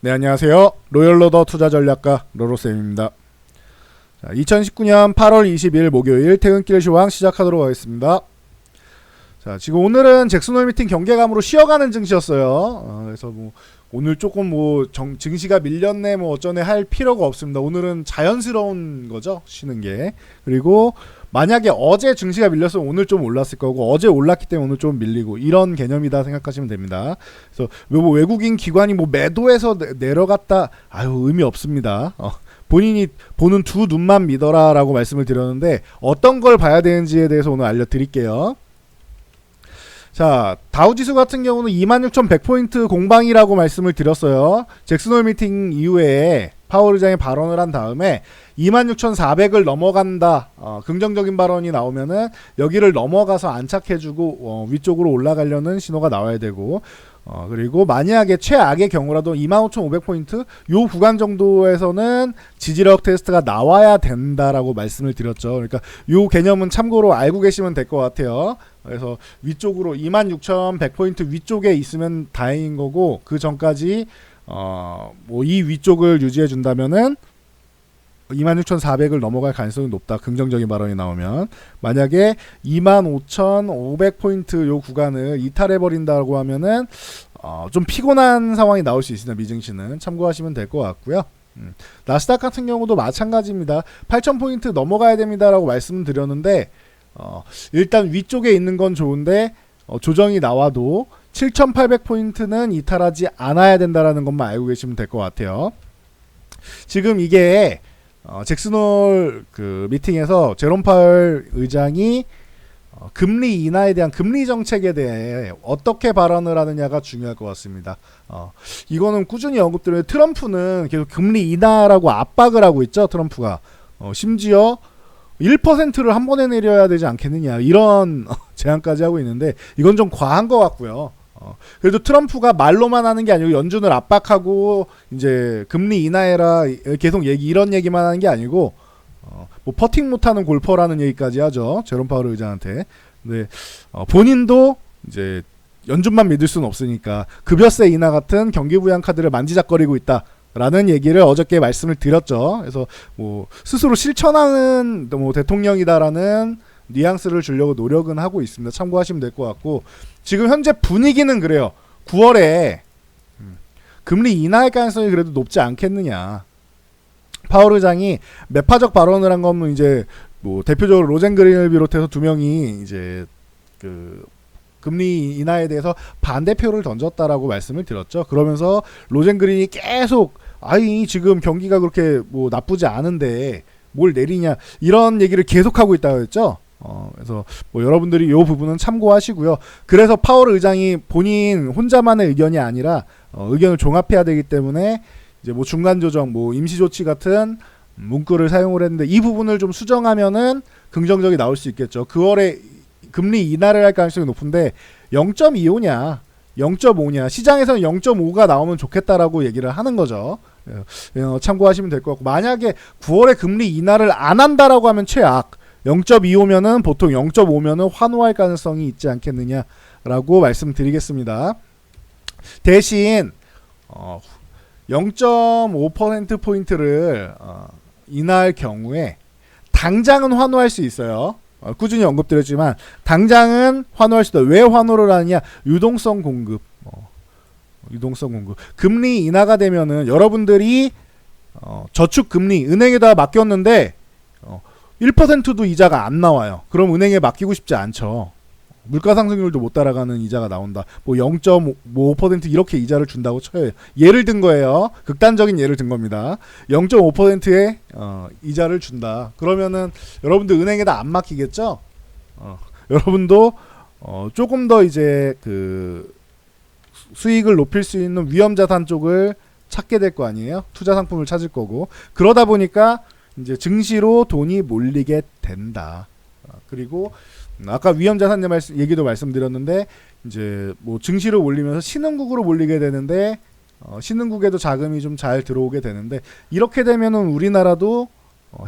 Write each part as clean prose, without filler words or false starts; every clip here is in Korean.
네, 안녕하세요. 로열로더 투자전략가 로로쌤입니다. 2019년 8월 20일 목요일 퇴근길 시황 시작하도록 하겠습니다. 자, 지금 오늘은 잭슨홀 미팅 경계감으로 쉬어가는 증시였어요. 그래서 오늘 조금 증시가 밀렸네 어쩌네 할 필요가 없습니다. 오늘은 자연스러운 거죠, 쉬는 게. 그리고 만약에 어제 증시가 밀렸으면 오늘 좀 올랐을 거고, 어제 올랐기 때문에 오늘 좀 밀리고, 이런 개념이다 생각하시면 됩니다. 그래서 외국인 기관이 매도해서 내려갔다, 의미 없습니다. 본인이 보는 두 눈만 믿어라 라고 말씀을 드렸는데, 어떤 걸 봐야 되는지에 대해서 오늘 알려드릴게요. 자, 다우지수 같은 경우는 26,100포인트 공방이라고 말씀을 드렸어요. 잭슨홀 미팅 이후에 파월 의장이 발언을 한 다음에 26,400을 넘어간다, 긍정적인 발언이 나오면은 여기를 넘어가서 안착해주고 위쪽으로 올라가려는 신호가 나와야 되고, 그리고 만약에 최악의 경우라도 25,500포인트 요 구간 정도에서는 지지력 테스트가 나와야 된다라고 말씀을 드렸죠. 그러니까 요 개념은 참고로 알고 계시면 될 것 같아요. 그래서 위쪽으로 26,100포인트 위쪽에 있으면 다행인 거고, 그 전까지 이 위쪽을 유지해 준다면은 26,400을 넘어갈 가능성이 높다. 긍정적인 발언이 나오면. 만약에 25,500포인트 요 구간을 이탈해 버린다고 하면은 좀 피곤한 상황이 나올 수 있습니다. 미증시는 참고하시면 될 것 같고요. 나스닥 같은 경우도 마찬가지입니다. 8,000포인트 넘어가야 됩니다라고 말씀드렸는데, 일단 위쪽에 있는 건 좋은데 조정이 나와도 7,800포인트는 이탈하지 않아야 된다라는 것만 알고 계시면 될 것 같아요. 지금 이게 잭슨홀 미팅에서 제롬 파월 의장이 금리 인하에 대한 금리 정책에 대해 어떻게 발언을 하느냐가 중요할 것 같습니다. 이거는 꾸준히 언급드려요. 트럼프는 계속 금리 인하라고 압박을 하고 있죠. 트럼프가 심지어 1%를 한 번에 내려야 되지 않겠느냐, 이런 제안까지 하고 있는데, 이건 좀 과한 것 같고요. 그래도 트럼프가 말로만 하는 게 아니고 연준을 압박하고 이제 금리 인하해라 계속 이런 얘기만 하는 게 아니고, 퍼팅 못하는 골퍼라는 얘기까지 하죠, 제롬 파월 의장한테. 근데 본인도 이제 연준만 믿을 수는 없으니까 급여세 인하 같은 경기부양 카드를 만지작거리고 있다 라는 얘기를 어저께 말씀을 드렸죠. 그래서 스스로 실천하는 대통령이다라는 뉘앙스를 주려고 노력은 하고 있습니다. 참고하시면 될 것 같고, 지금 현재 분위기는 그래요. 9월에 금리 인하할 가능성이 그래도 높지 않겠느냐. 파월 의장이 매파적 발언을 한 거면 이제 대표적으로 로젠 그린을 비롯해서 두 명이 이제 금리 인하에 대해서 반대표를 던졌다라고 말씀을 드렸죠. 그러면서 로젠 그린이 계속 지금 경기가 그렇게 나쁘지 않은데 뭘 내리냐, 이런 얘기를 계속하고 있다고 했죠. 그래서 여러분들이 이 부분은 참고하시고요. 그래서 파월 의장이 본인 혼자만의 의견이 아니라 의견을 종합해야 되기 때문에 이제 중간 조정, 임시 조치 같은 문구를 사용을 했는데, 이 부분을 좀 수정하면은 긍정적이 나올 수 있겠죠. 9월에 금리 인하를 할 가능성이 높은데 0.25냐 0.5냐, 시장에서는 0.5가 나오면 좋겠다라고 얘기를 하는 거죠. 참고하시면 될 것 같고, 만약에 9월에 금리 인하를 안 한다라고 하면 최악, 0.25면은 보통 0.5면은 환호할 가능성이 있지 않겠느냐라고 말씀드리겠습니다. 대신 0.5% 포인트를 인하할 경우에 당장은 환호할 수 있어요. 꾸준히 언급드렸지만 당장은 환호할 수 있다. 왜 환호를 하느냐? 유동성 공급. 금리 인하가 되면은 여러분들이 저축 금리 은행에다 맡겼는데 1%도 이자가 안 나와요. 그럼 은행에 맡기고 싶지 않죠. 물가 상승률도 못 따라가는 이자가 나온다. 0.5% 이렇게 이자를 준다고 쳐요. 예를 든 거예요. 극단적인 예를 든 겁니다. 0.5%의 이자를 준다. 그러면은 여러분들 은행에다 안 맡기겠죠? 여러분도 조금 더 이제 수익을 높일 수 있는 위험 자산 쪽을 찾게 될 거 아니에요. 투자 상품을 찾을 거고. 그러다 보니까 이제 증시로 돈이 몰리게 된다. 그리고 아까 위험자산 얘기도 말씀드렸는데, 이제 증시로 몰리면서 신흥국으로 몰리게 되는데, 신흥국에도 자금이 좀 잘 들어오게 되는데, 이렇게 되면은 우리나라도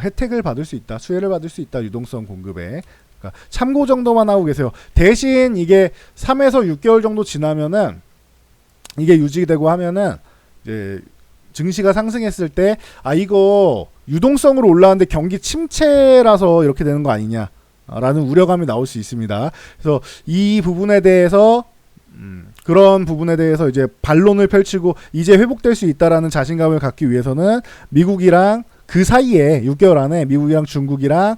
혜택을 받을 수 있다, 수혜를 받을 수 있다, 유동성 공급에. 그러니까 참고 정도만 하고 계세요. 대신 이게 3에서 6개월 정도 지나면은 이게 유지되고 하면은 이제 증시가 상승했을 때 이거 유동성으로 올라왔는데 경기 침체라서 이렇게 되는 거 아니냐 라는 우려감이 나올 수 있습니다. 그래서 이 부분에 대해서 그런 부분에 대해서 이제 반론을 펼치고 이제 회복될 수 있다라는 자신감을 갖기 위해서는 미국이랑 그 사이에 6개월 안에 미국이랑 중국이랑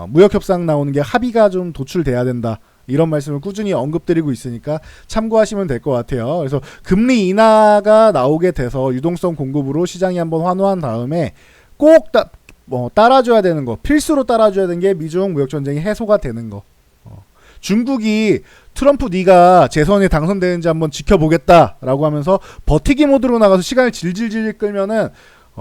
무역 협상 나오는 게 합의가 좀 도출돼야 된다. 이런 말씀을 꾸준히 언급드리고 있으니까 참고하시면 될 것 같아요. 그래서 금리 인하가 나오게 돼서 유동성 공급으로 시장이 한번 환호한 다음에 꼭 따라줘야 되는 거, 필수로 따라줘야 되는 게 미중 무역 전쟁이 해소가 되는 거. 중국이 트럼프 네가 재선에 당선되는지 한번 지켜보겠다라고 하면서 버티기 모드로 나가서 시간을 질질질 끌면은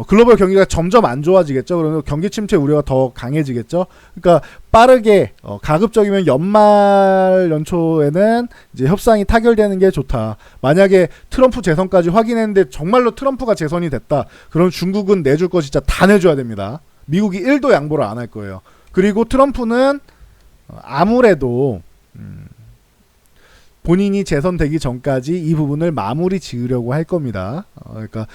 글로벌 경기가 점점 안 좋아지겠죠. 그러면 경기 침체 우려가 더 강해지겠죠. 그러니까 빠르게 가급적이면 연말 연초에는 이제 협상이 타결되는 게 좋다. 만약에 트럼프 재선까지 확인했는데 정말로 트럼프가 재선이 됐다. 그럼 중국은 내줄 거 진짜 다 내줘야 됩니다. 미국이 1도 양보를 안 할 거예요. 그리고 트럼프는 아무래도 본인이 재선되기 전까지 이 부분을 마무리 지으려고 할 겁니다. 그러니까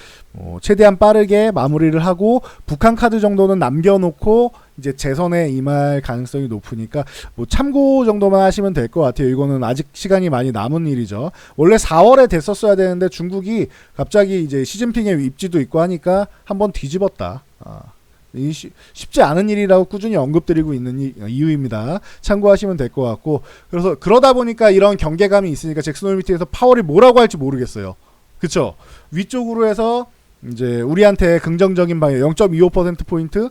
최대한 빠르게 마무리를 하고 북한 카드 정도는 남겨놓고 이제 재선에 임할 가능성이 높으니까 참고 정도만 하시면 될 것 같아요. 이거는 아직 시간이 많이 남은 일이죠. 원래 4월에 됐었어야 되는데 중국이 갑자기 이제 시진핑의 입지도 있고 하니까 한번 뒤집었다. 쉽지 않은 일이라고 꾸준히 언급드리고 있는 이유입니다. 참고하시면 될 것 같고, 그래서 그러다 보니까 이런 경계감이 있으니까 잭슨 홀 미팅에서 파월이 뭐라고 할지 모르겠어요. 그쵸? 위쪽으로 해서 이제 우리한테 긍정적인 방향 0.25% 포인트,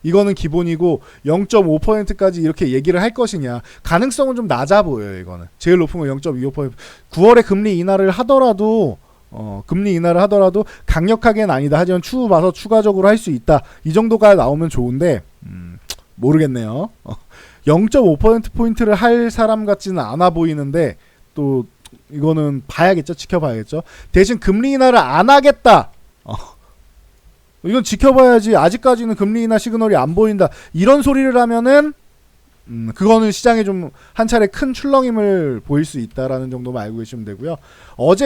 이거는 기본이고 0.5%까지 이렇게 얘기를 할 것이냐, 가능성은 좀 낮아 보여요. 이거는 제일 높은 건 0.25%. 9월에 금리 인하를 하더라도 강력하게는 아니다. 하지만 추후 봐서 추가적으로 할 수 있다. 이 정도가 나오면 좋은데 모르겠네요. 0.5%포인트를 할 사람 같지는 않아 보이는데 또 이거는 봐야겠죠. 지켜봐야겠죠. 대신 금리 인하를 안 하겠다. 이건 지켜봐야지. 아직까지는 금리 인하 시그널이 안 보인다. 이런 소리를 하면은 그거는 시장에 좀 한 차례 큰 출렁임을 보일 수 있다라는 정도만 알고 계시면 되고요. 어제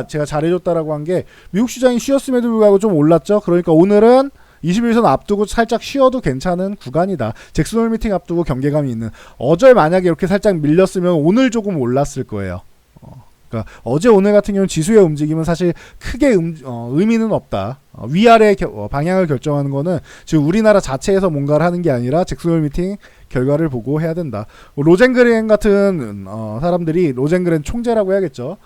제가 잘해줬다라고 한 게 미국 시장이 쉬었음에도 불구하고 좀 올랐죠. 그러니까 오늘은 21선 앞두고 살짝 쉬어도 괜찮은 구간이다. 잭슨 홀 미팅 앞두고 경계감이 있는. 어제 만약에 이렇게 살짝 밀렸으면 오늘 조금 올랐을 거예요. 그러니까 어제 오늘 같은 경우는 지수의 움직임은 사실 크게 의미는 없다. 위아래 방향을 결정하는 거는 지금 우리나라 자체에서 뭔가를 하는 게 아니라 잭슨 홀 미팅 결과를 보고 해야 된다. 로젠그렌 같은 사람들이, 로젠그렌 총재라고 해야겠죠.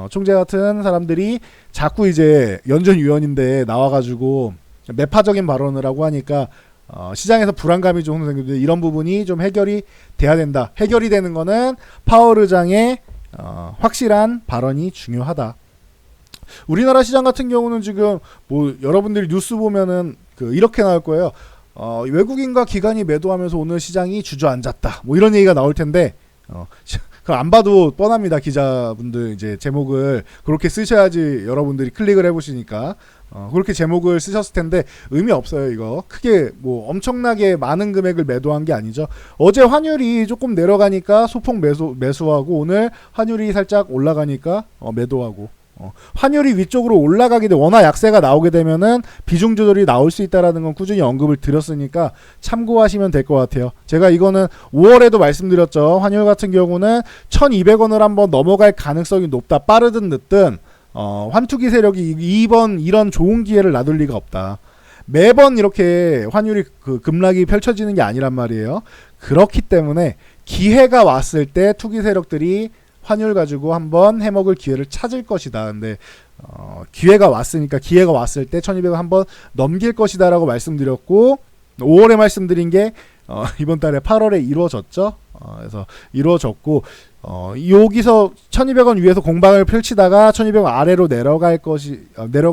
총재 같은 사람들이 자꾸 이제 연준위원인데 나와가지고 매파적인 발언을 하고 하니까 시장에서 불안감이 좀 생기는데 이런 부분이 좀 해결이 돼야 된다. 해결이 되는 거는 파월 의장의 확실한 발언이 중요하다. 우리나라 시장 같은 경우는 지금 여러분들이 뉴스 보면은 이렇게 나올 거예요. 외국인과 기관이 매도하면서 오늘 시장이 주저앉았다. 이런 얘기가 나올 텐데 안 봐도 뻔합니다. 기자분들 이제 제목을 그렇게 쓰셔야지 여러분들이 클릭을 해보시니까 그렇게 제목을 쓰셨을 텐데 의미 없어요. 이거 크게 엄청나게 많은 금액을 매도한 게 아니죠. 어제 환율이 조금 내려가니까 소폭 매수하고 오늘 환율이 살짝 올라가니까 매도하고. 환율이 위쪽으로 올라가게 돼 원화 약세가 나오게 되면은 비중 조절이 나올 수 있다라는 건 꾸준히 언급을 드렸으니까 참고하시면 될 것 같아요. 제가 이거는 5월에도 말씀드렸죠. 환율 같은 경우는 1,200원을 한번 넘어갈 가능성이 높다. 빠르든 늦든 환투기 세력이 이번 이런 좋은 기회를 놔둘 리가 없다. 매번 이렇게 환율이 급락이 펼쳐지는 게 아니란 말이에요. 그렇기 때문에 기회가 왔을 때 투기 세력들이 환율 가지고 한번 해먹을 기회를 찾을 것이다. 근데 기회가 왔을 때 1200원 한번 넘길 것이다 라고 말씀드렸고 5월에 말씀드린 게 이번 달에 8월에 이루어졌죠. 그래서 이루어졌고 여기서 1200원 위에서 공방을 펼치다가 1200원 아래로 내려갈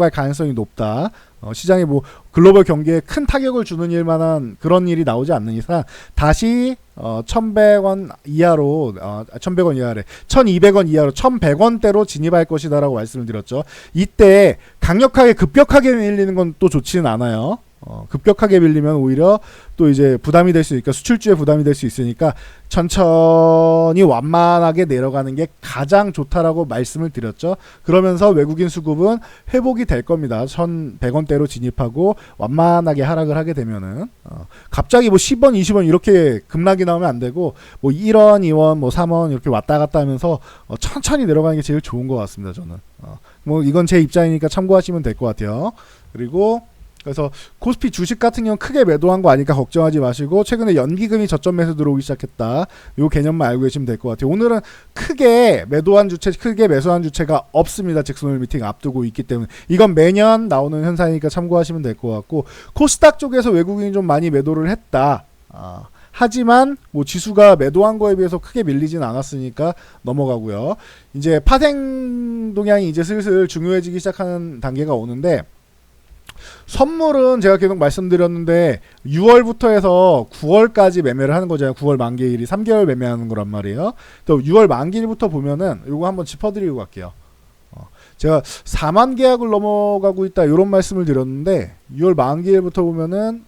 가능성이 높다. 시장에 글로벌 경기에 큰 타격을 주는 일만한 그런 일이 나오지 않는 이상 다시 1100원 이하로 1100원 이하래 1200원 이하로 1100원대로 진입할 것이다 라고 말씀을 드렸죠. 이때 강력하게 급격하게 밀리는 건 또 좋지는 않아요. 급격하게 밀리면 오히려 또 이제 부담이 될 수 있으니까 수출주에 부담이 될 수 있으니까 천천히 완만하게 내려가는 게 가장 좋다라고 말씀을 드렸죠. 그러면서 외국인 수급은 회복이 될 겁니다. 1,100원대로 진입하고 완만하게 하락을 하게 되면은 갑자기 뭐 10원, 20원 이렇게 급락이 나오면 안 되고 뭐 1원, 2원, 뭐 3원 이렇게 왔다 갔다 하면서 천천히 내려가는 게 제일 좋은 것 같습니다. 저는 뭐 이건 제 입장이니까 참고하시면 될 것 같아요. 그리고 그래서 코스피 주식 같은 경우는 크게 매도한 거 아니까 걱정하지 마시고 최근에 연기금이 저점 매수 들어오기 시작했다. 요 개념만 알고 계시면 될 것 같아요. 오늘은 크게 매도한 주체, 크게 매수한 주체가 없습니다. 잭슨홀 미팅 앞두고 있기 때문에 이건 매년 나오는 현상이니까 참고하시면 될 것 같고 코스닥 쪽에서 외국인이 좀 많이 매도를 했다. 하지만 뭐 지수가 매도한 거에 비해서 크게 밀리진 않았으니까 넘어가고요. 이제 파생 동향이 이제 슬슬 중요해지기 시작하는 단계가 오는데 선물은 제가 계속 말씀드렸는데 6월부터 해서 9월까지 매매를 하는 거잖아요. 9월 만기일이 3개월 매매하는 거란 말이에요. 또 6월 만기일부터 보면은 이거 한번 짚어드리고 갈게요. 제가 4만 계약을 넘어가고 있다 이런 말씀을 드렸는데 6월 만기일부터 보면은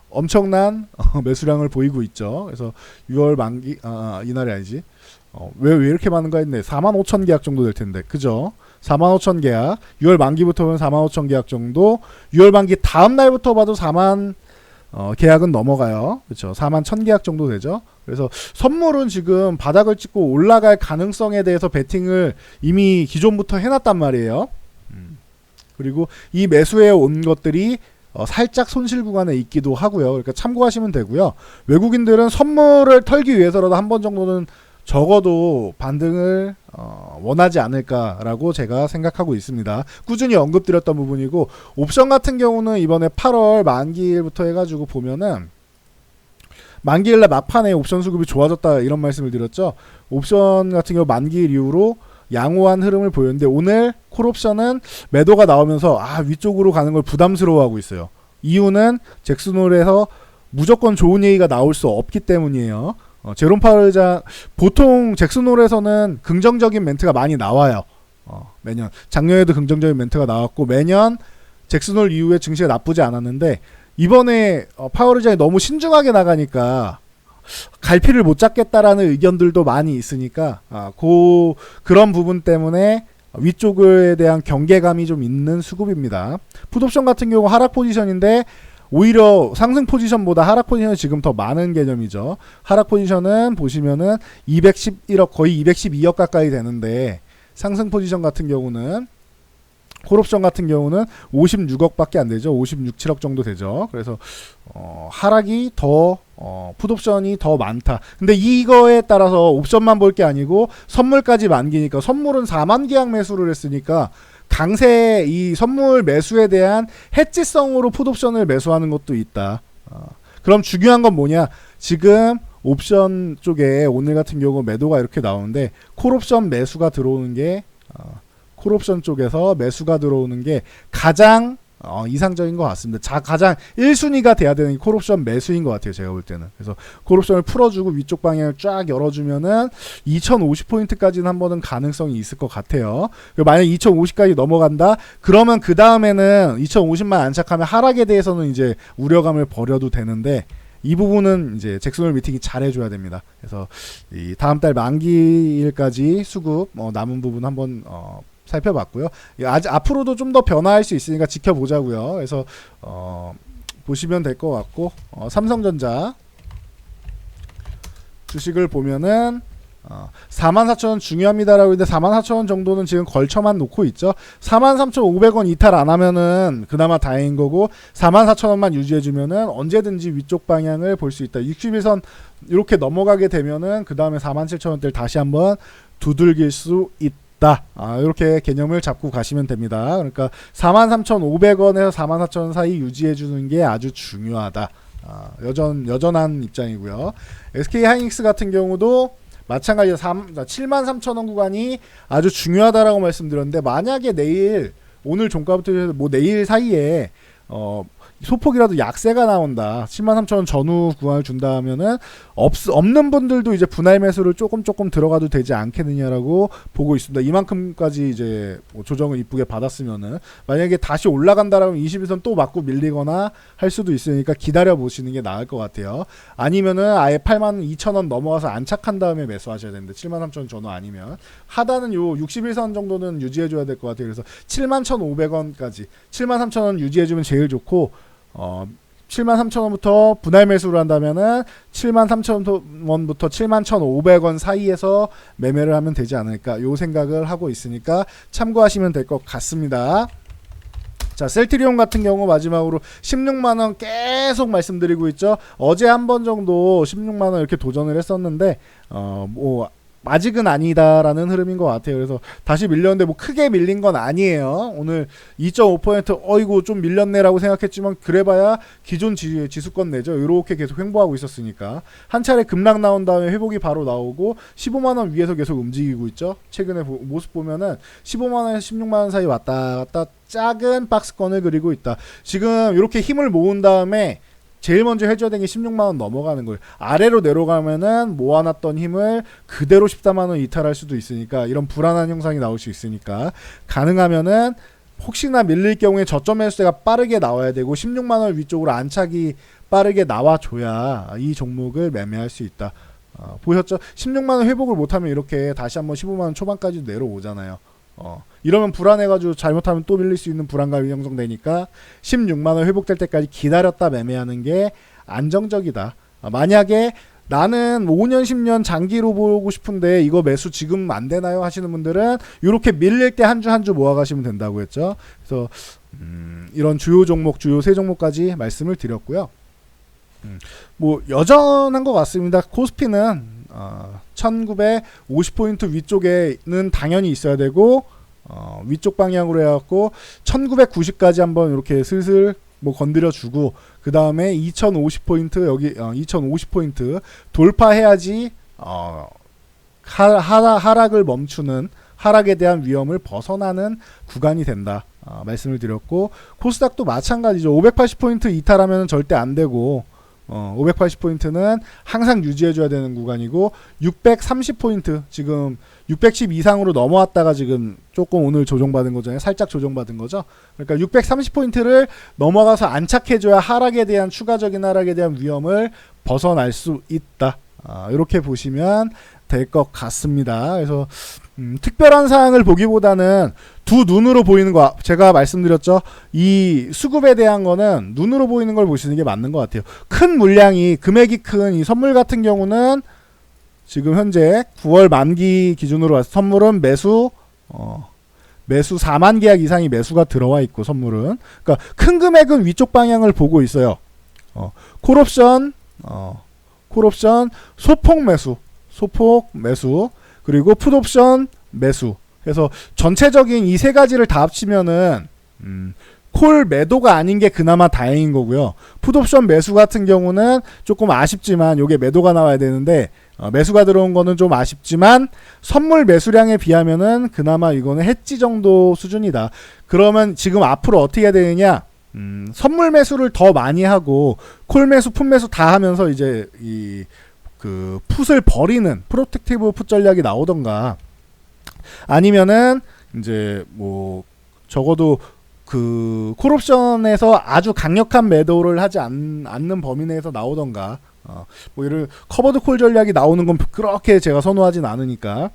엄청난 매수량을 보이고 있죠. 그래서 6월 만기 이날이 아니지. 왜 이렇게 많은가 했네. 4만 5천 계약 정도 될 텐데. 그죠? 4만 5천 계약. 6월 만기부터 보면 4만 5천 계약 정도. 6월 만기 다음 날부터 봐도 4만 계약은 넘어가요. 그렇죠? 4만 1천 계약 정도 되죠. 그래서 선물은 지금 바닥을 찍고 올라갈 가능성에 대해서 베팅을 이미 기존부터 해놨단 말이에요. 그리고 이 매수해 온 것들이 살짝 손실 구간에 있기도 하고요. 그러니까 참고하시면 되고요. 외국인들은 선물을 털기 위해서라도 한 번 정도는 적어도 반등을 원하지 않을까라고 제가 생각하고 있습니다. 꾸준히 언급드렸던 부분이고 옵션 같은 경우는 이번에 8월 만기일부터 해가지고 보면은 만기일날 막판에 옵션 수급이 좋아졌다 이런 말씀을 드렸죠. 옵션 같은 경우 만기일 이후로 양호한 흐름을 보였는데 오늘 콜옵션은 매도가 나오면서 위쪽으로 가는 걸 부담스러워하고 있어요. 이유는 잭슨홀에서 무조건 좋은 얘기가 나올 수 없기 때문이에요. 제롬 파월 의장 보통 잭슨홀에서는 긍정적인 멘트가 많이 나와요. 매년 작년에도 긍정적인 멘트가 나왔고 매년 잭슨홀 이후에 증시가 나쁘지 않았는데 이번에 파월 의장이 너무 신중하게 나가니까 갈피를 못 잡겠다라는 의견들도 많이 있으니까 그런 부분 때문에 위쪽에 대한 경계감이 좀 있는 수급입니다. 풋옵션 같은 경우 하락 포지션인데 오히려 상승 포지션보다 하락 포지션이 지금 더 많은 개념이죠. 하락 포지션은 보시면은 211억 거의 212억 가까이 되는데 상승 포지션 같은 경우는 콜옵션 같은 경우는 56억밖에 안 되죠. 56, 7억 정도 되죠. 그래서 하락이 더 풋옵션이 더 많다. 근데 이거에 따라서 옵션만 볼 게 아니고 선물까지 만기니까 선물은 4만 계약 매수를 했으니까 강세 이 선물 매수에 대한 해지성으로 풋옵션을 매수하는 것도 있다. 그럼 중요한 건 뭐냐? 지금 옵션 쪽에 오늘 같은 경우 매도가 이렇게 나오는데 콜옵션 매수가 들어오는 게 콜옵션 쪽에서 매수가 들어오는 게 가장 이상적인 것 같습니다. 가장 1순위가 돼야 되는 게 콜옵션 매수인 것 같아요. 제가 볼 때는. 그래서 콜옵션을 풀어주고 위쪽 방향을 쫙 열어주면은 2050포인트까지는 한 번은 가능성이 있을 것 같아요. 만약 2050까지 넘어간다? 그러면 그 다음에는 2050만 안착하면 하락에 대해서는 이제 우려감을 버려도 되는데 이 부분은 이제 잭슨홀 미팅이 잘해줘야 됩니다. 그래서 이 다음 달 만기일까지 수급 남은 부분 한번 살펴봤고요. 아직 앞으로도 좀 더 변화할 수 있으니까 지켜보자고요. 그래서 보시면 될 것 같고 삼성전자 주식을 보면은 44,000원 중요합니다라고 했는데 44,000원 정도는 지금 걸쳐만 놓고 있죠. 43,500원 이탈 안 하면은 그나마 다행인 거고 44,000원만 유지해주면은 언제든지 위쪽 방향을 볼 수 있다. 61선 이렇게 넘어가게 되면은 그 다음에 47,000원대를 다시 한번 두들길 수 있다. 이렇게 개념을 잡고 가시면 됩니다. 그러니까 43,500원에서 44,000원 사이 유지해주는 게 아주 중요하다. 여전한 입장이고요. SK 하이닉스 같은 경우도 마찬가지로 73,000원 구간이 아주 중요하다라고 말씀드렸는데 만약에 오늘 종가부터 해서 뭐 내일 사이에 소폭이라도 약세가 나온다. 73,000원 전후 구간을 준다 하면은 없는 분들도 이제 분할 매수를 조금 들어가도 되지 않겠느냐라고 보고 있습니다. 이만큼까지 이제 뭐 조정을 이쁘게 받았으면은 만약에 다시 올라간다라면 21선 또 맞고 밀리거나 할 수도 있으니까 기다려 보시는 게 나을 것 같아요. 아니면은 아예 82,000원 넘어가서 안착한 다음에 매수하셔야 되는데 73,000원 전후 아니면 하단은 요 61선 정도는 유지해 줘야 될 것 같아요. 그래서 71,500원까지 73,000원 유지해주면 제일 좋고 73,000원부터 분할 매수를 한다면은 73,000원부터 71,500원 사이에서 매매를 하면 되지 않을까 요 생각을 하고 있으니까 참고하시면 될 것 같습니다. 자, 셀트리온 같은 경우 마지막으로 16만원 계속 말씀드리고 있죠. 어제 한 번 정도 16만원 이렇게 도전을 했었는데 뭐 아직은 아니다라는 흐름인 것 같아요. 그래서 다시 밀렸는데 뭐 크게 밀린 건 아니에요. 오늘 2.5% 어이구 좀 밀렸네라고 생각했지만 그래봐야 기존 지수권 내죠. 이렇게 계속 횡보하고 있었으니까 한 차례 급락 나온 다음에 회복이 바로 나오고 15만원 위에서 계속 움직이고 있죠. 최근에 모습 보면은 15만원에서 16만원 사이 왔다 갔다 작은 박스권을 그리고 있다. 지금 이렇게 힘을 모은 다음에 제일 먼저 해줘야 되는 게 16만원 넘어가는 거예요. 아래로 내려가면은 모아놨던 힘을 그대로 14만원 이탈할 수도 있으니까 이런 불안한 형상이 나올 수 있으니까 가능하면은 혹시나 밀릴 경우에 저점 매수세가 빠르게 나와야 되고 16만원 위쪽으로 안착이 빠르게 나와줘야 이 종목을 매매할 수 있다. 보셨죠? 16만원 회복을 못하면 이렇게 다시 한번 15만원 초반까지 내려오잖아요. 이러면 불안해가지고 잘못하면 또 밀릴 수 있는 불안감이 형성되니까 16만원 회복될 때까지 기다렸다 매매하는 게 안정적이다. 만약에 나는 5년 10년 장기로 보고 싶은데 이거 매수 지금 안 되나요 하시는 분들은 이렇게 밀릴 때 한 주 한 주 모아가시면 된다고 했죠. 그래서 이런 주요 종목 주요 세 종목까지 말씀을 드렸고요. 뭐 여전한 것 같습니다. 코스피는 1950포인트 위쪽에는 당연히 있어야 되고 위쪽 방향으로 해갖고 1990까지 한번 이렇게 슬슬 뭐 건드려 주고 그 다음에 2050포인트 여기 2050포인트 돌파해야지 하락을 멈추는 하락에 대한 위험을 벗어나는 구간이 된다. 말씀을 드렸고 코스닥도 마찬가지죠. 580포인트 이탈하면 절대 안 되고 580포인트는 항상 유지해줘야 되는 구간이고 630포인트 지금 610 이상으로 넘어왔다가 지금 조금 오늘 조정받은 거잖아요. 살짝 조정받은 거죠. 그러니까 630포인트를 넘어가서 안착해줘야 하락에 대한 추가적인 하락에 대한 위험을 벗어날 수 있다. 이렇게 보시면 될 것 같습니다. 그래서 특별한 사항을 보기보다는 두 눈으로 보이는 거 제가 말씀드렸죠. 이 수급에 대한 거는 눈으로 보이는 걸 보시는 게 맞는 것 같아요. 큰 물량이 금액이 큰 이 선물 같은 경우는 지금 현재 9월 만기 기준으로 선물은 매수 4만 계약 이상이 매수가 들어와 있고 선물은 그러니까 큰 금액은 위쪽 방향을 보고 있어요. 콜옵션 소폭 매수 그리고 풋옵션 매수 해서 전체적인 이 세 가지를 다 합치면은 콜 매도가 아닌 게 그나마 다행인 거고요. 풋옵션 매수 같은 경우는 조금 아쉽지만 요게 매도가 나와야 되는데 매수가 들어온 거는 좀 아쉽지만 선물 매수량에 비하면은 그나마 이거는 해지 정도 수준이다. 그러면 지금 앞으로 어떻게 해야 되느냐? 선물 매수를 더 많이 하고 콜 매수, 풋 매수 다 하면서 이제 그 풋을 버리는 프로텍티브 풋 전략이 나오던가 아니면은 이제 뭐 적어도 그 콜옵션에서 아주 강력한 매도를 하지 않는 범위 내에서 나오던가 뭐 이런 커버드 콜 전략이 나오는 건 그렇게 제가 선호하진 않으니까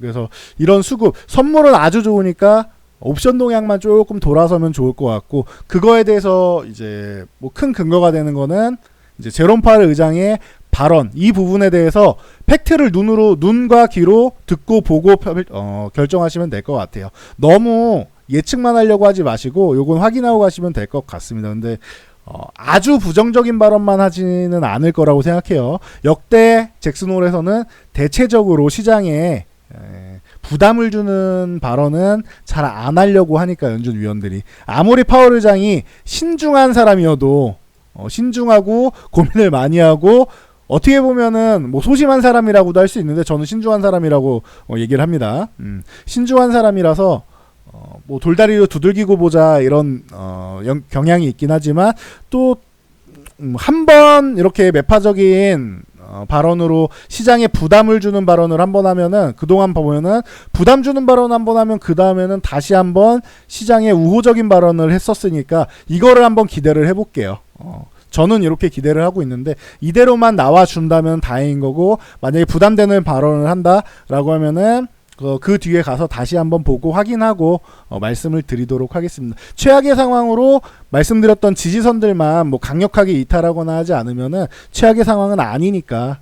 그래서 이런 수급 선물은 아주 좋으니까 옵션 동향만 조금 돌아서면 좋을 것 같고 그거에 대해서 이제 뭐 큰 근거가 되는 거는 이제 제롬 파월 의장의 발언 이 부분에 대해서 팩트를 눈과 귀로 듣고 보고 결정하시면 될 것 같아요. 너무 예측만 하려고 하지 마시고 요건 확인하고 가시면 될 것 같습니다. 근데 아주 부정적인 발언만 하지는 않을 거라고 생각해요. 역대 잭슨홀에서는 대체적으로 시장에 부담을 주는 발언은 잘 안 하려고 하니까 연준 위원들이 아무리 파월 의장이 신중한 사람이어도 신중하고 고민을 많이 하고 어떻게 보면은 뭐 소심한 사람이라고도 할 수 있는데 저는 신중한 사람이라고 얘기를 합니다. 신중한 사람이라서 뭐 돌다리로 두들기고 보자 이런 경향이 있긴 하지만 또 한 번 이렇게 매파적인 발언으로 시장에 부담을 주는 발언을 한번 하면은 그동안 보면은 부담 주는 발언 한번 하면 그 다음에는 다시 한번 시장에 우호적인 발언을 했었으니까 이거를 한번 기대를 해볼게요. 저는 이렇게 기대를 하고 있는데 이대로만 나와준다면 다행인 거고 만약에 부담되는 발언을 한다라고 하면은 그 뒤에 가서 다시 한번 보고 확인하고 말씀을 드리도록 하겠습니다. 최악의 상황으로 말씀드렸던 지지선들만 뭐 강력하게 이탈하거나 하지 않으면은 최악의 상황은 아니니까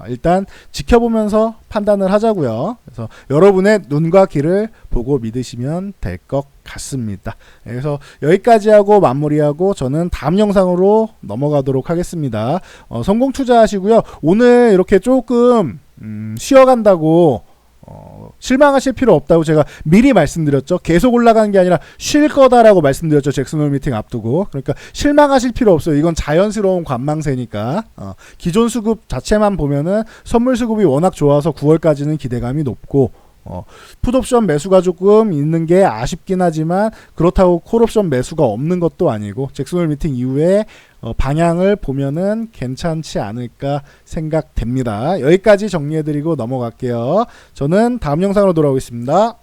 일단 지켜보면서 판단을 하자고요. 그래서 여러분의 눈과 귀를 보고 믿으시면 될 것 같습니다. 그래서 여기까지 하고 마무리하고 저는 다음 영상으로 넘어가도록 하겠습니다. 성공 투자하시고요. 오늘 이렇게 조금 쉬어간다고 실망하실 필요 없다고 제가 미리 말씀드렸죠. 계속 올라가는 게 아니라 쉴 거다라고 말씀드렸죠. 잭슨홀 미팅 앞두고. 그러니까 실망하실 필요 없어요. 이건 자연스러운 관망세니까. 기존 수급 자체만 보면은 선물 수급이 워낙 좋아서 9월까지는 기대감이 높고 풋옵션 매수가 조금 있는 게 아쉽긴 하지만 그렇다고 콜옵션 매수가 없는 것도 아니고 잭슨홀 미팅 이후에 방향을 보면은 괜찮지 않을까 생각됩니다. 여기까지 정리해드리고 넘어갈게요. 저는 다음 영상으로 돌아오겠습니다.